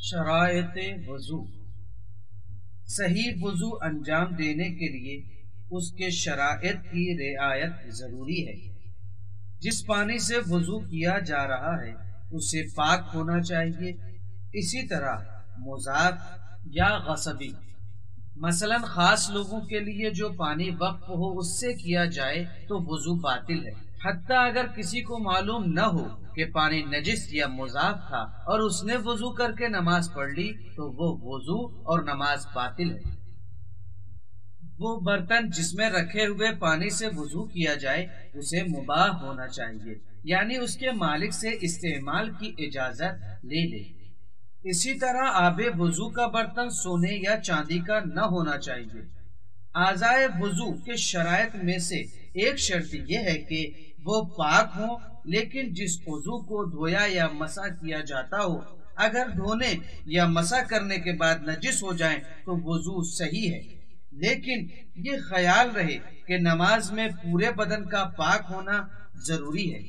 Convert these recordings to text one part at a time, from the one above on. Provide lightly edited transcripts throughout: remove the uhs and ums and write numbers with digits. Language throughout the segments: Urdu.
شرائط وضو۔ صحیح وضو انجام دینے کے لیے اس کے شرائط کی رعایت ضروری ہے۔ جس پانی سے وضو کیا جا رہا ہے اسے پاک ہونا چاہیے۔ اسی طرح مضاف یا غصبی، مثلا خاص لوگوں کے لیے جو پانی وقف ہو اس سے کیا جائے تو وضو باطل ہے، حتیٰ اگر کسی کو معلوم نہ ہو کہ پانی نجس یا مضاف تھا اور اس نے وضو کر کے نماز پڑھ لی تو وہ وضو اور نماز باطل ہے۔ وہ برتن جس میں رکھے ہوئے پانی سے وضو کیا جائے اسے مباح ہونا چاہیے، یعنی اس کے مالک سے استعمال کی اجازت لے لے۔ اسی طرح آب وضو کا برتن سونے یا چاندی کا نہ ہونا چاہیے۔ اعضائے وضو کے شرائط میں سے ایک شرط یہ ہے کہ وہ پاک ہوں، لیکن جس عضو کو دھویا یا مسح کیا جاتا ہو اگر دھونے یا مسح کرنے کے بعد نجس ہو جائیں تو وضو صحیح ہے، لیکن یہ خیال رہے کہ نماز میں پورے بدن کا پاک ہونا ضروری ہے۔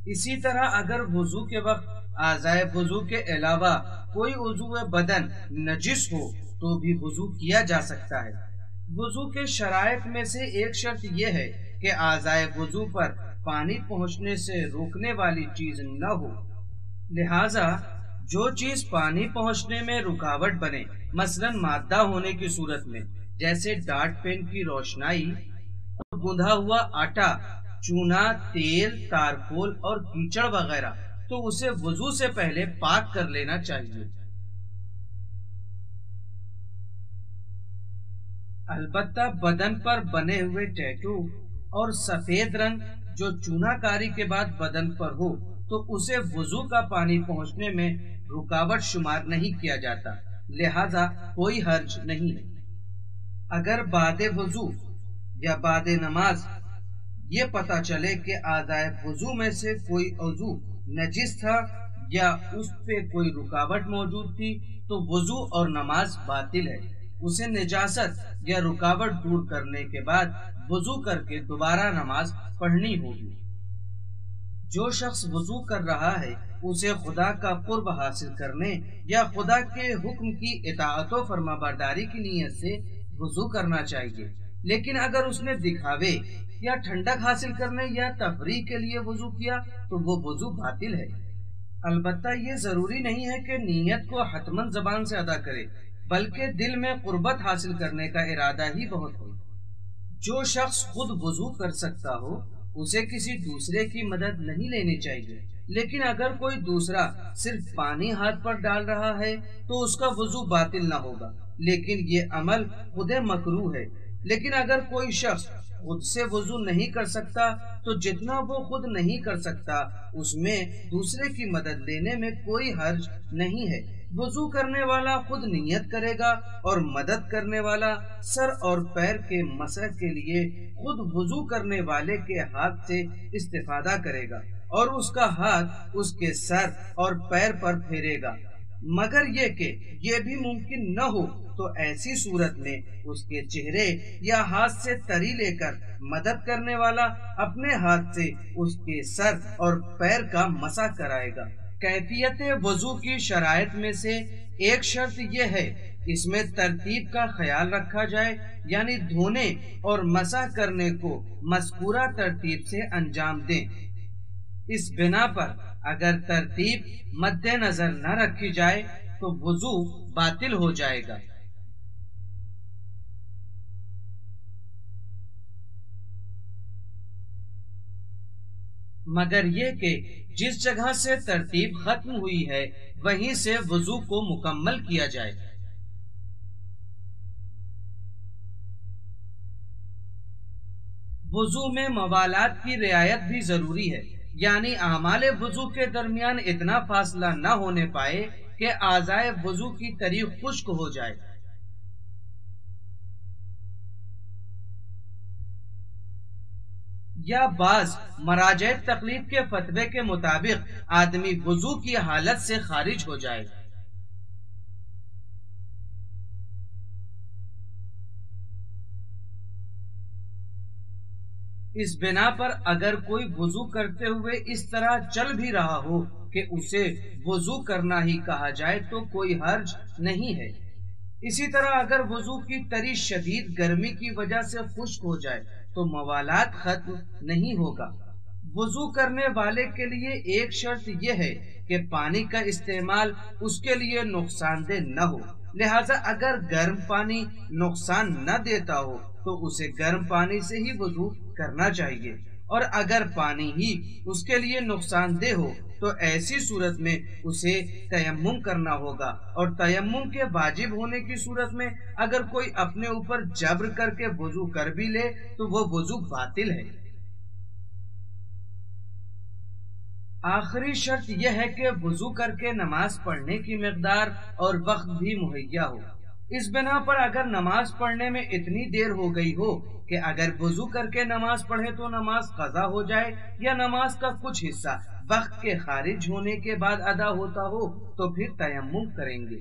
اسی طرح اگر وضو کے وقت اعضائے وضو کے علاوہ کوئی عضو بدن نجس ہو تو بھی وضو کیا جا سکتا ہے۔ وضو کے شرائط میں سے ایک شرط یہ ہے کہ اعضائے وضو پر پانی پہنچنے سے روکنے والی چیز نہ ہو، لہذا جو چیز پانی پہنچنے میں رکاوٹ بنے، مثلا مادہ ہونے کی صورت میں جیسے ڈاٹ پین کی روشنائی اور گوندھا ہوا آٹا، چونا، تیل، تارکول اور کیچڑ وغیرہ، تو اسے وضو سے پہلے پاک کر لینا چاہیے۔ البتہ بدن پر بنے ہوئے ٹیٹو اور سفید رنگ جو چونا کاری کے بعد بدن پر ہو تو اسے وضو کا پانی پہنچنے میں رکاوٹ شمار نہیں کیا جاتا، لہذا کوئی حرج نہیں ہے۔ اگر بعد وضو یا بعد نماز یہ پتہ چلے کہ اعضائے وضو میں سے کوئی عضو نجس تھا یا اس پہ کوئی رکاوٹ موجود تھی تو وضو اور نماز باطل ہے۔ اسے نجاست یا رکاوٹ دور کرنے کے بعد وضو کر کے دوبارہ نماز پڑھنی ہوگی۔ جو شخص وضو کر رہا ہے اسے خدا کا قرب حاصل کرنے یا خدا کے حکم کی اطاعت و فرما برداری کی نیت سے وضو کرنا چاہیے، لیکن اگر اس نے دکھاوے یا ٹھنڈک حاصل کرنے یا تفریح کے لیے وضو کیا تو وہ وضو باطل ہے۔ البتہ یہ ضروری نہیں ہے کہ نیت کو حتماً زبان سے ادا کرے، بلکہ دل میں قربت حاصل کرنے کا ارادہ ہی بہت ہو۔ جو شخص خود وضو کر سکتا ہو اسے کسی دوسرے کی مدد نہیں لینی چاہیے، لیکن اگر کوئی دوسرا صرف پانی ہاتھ پر ڈال رہا ہے تو اس کا وضو باطل نہ ہوگا، لیکن یہ عمل خود مکروہ ہے۔ لیکن اگر کوئی شخص خود سے وضو نہیں کر سکتا تو جتنا وہ خود نہیں کر سکتا اس میں دوسرے کی مدد لینے میں کوئی حرج نہیں ہے۔ وضو کرنے والا خود نیت کرے گا اور مدد کرنے والا سر اور پیر کے مسح کے لیے خود وضو کرنے والے کے ہاتھ سے استفادہ کرے گا اور اس کا ہاتھ اس کے سر اور پیر پر پھیرے گا، مگر یہ کہ یہ بھی ممکن نہ ہو تو ایسی صورت میں اس کے چہرے یا ہاتھ سے تری لے کر مدد کرنے والا اپنے ہاتھ سے اس کے سر اور پیر کا مسح کرائے گا۔ کیفیت وضو کی شرائط میں سے ایک شرط یہ ہے اس میں ترتیب کا خیال رکھا جائے، یعنی دھونے اور مسح کرنے کو مذکورہ ترتیب سے انجام دیں۔ اس بنا پر اگر ترتیب مد نظر نہ رکھی جائے تو وضو باطل ہو جائے گا۔ مگر یہ کہ جس جگہ سے ترتیب ختم ہوئی ہے وہیں سے وضو کو مکمل کیا جائے۔ وضو میں موالات کی رعایت بھی ضروری ہے، یعنی اعمال وضو کے درمیان اتنا فاصلہ نہ ہونے پائے کہ اعضائے وضو کی تری خشک ہو جائے۔ یا بعض مراجع تقلید کے فتوے کے مطابق آدمی وضو کی حالت سے خارج ہو جائے۔ اس بنا پر اگر کوئی وضو کرتے ہوئے اس طرح چل بھی رہا ہو کہ اسے وضو کرنا ہی کہا جائے تو کوئی حرج نہیں ہے۔ اسی طرح اگر وضو کی تری شدید گرمی کی وجہ سے خشک ہو جائے تو موالات ختم نہیں ہوگا۔ وضو کرنے والے کے لیے ایک شرط یہ ہے کہ پانی کا استعمال اس کے لیے نقصان دہ نہ ہو، لہذا اگر گرم پانی نقصان نہ دیتا ہو تو اسے گرم پانی سے ہی وضو کرنا چاہیے، اور اگر پانی ہی اس کے لیے نقصان دہ ہو تو ایسی صورت میں اسے تیمم کرنا ہوگا، اور تیمم کے واجب ہونے کی صورت میں اگر کوئی اپنے اوپر جبر کر کے وضو کر بھی لے تو وہ وضو باطل ہے۔ آخری شرط یہ ہے کہ وضو کر کے نماز پڑھنے کی مقدار اور وقت بھی مہیا ہو۔ اس بنا پر اگر نماز پڑھنے میں اتنی دیر ہو گئی ہو کہ اگر وضو کر کے نماز پڑھے تو نماز قضا ہو جائے، یا نماز کا کچھ حصہ وقت کے خارج ہونے کے بعد ادا ہوتا ہو، تو پھر تیمم کریں گے۔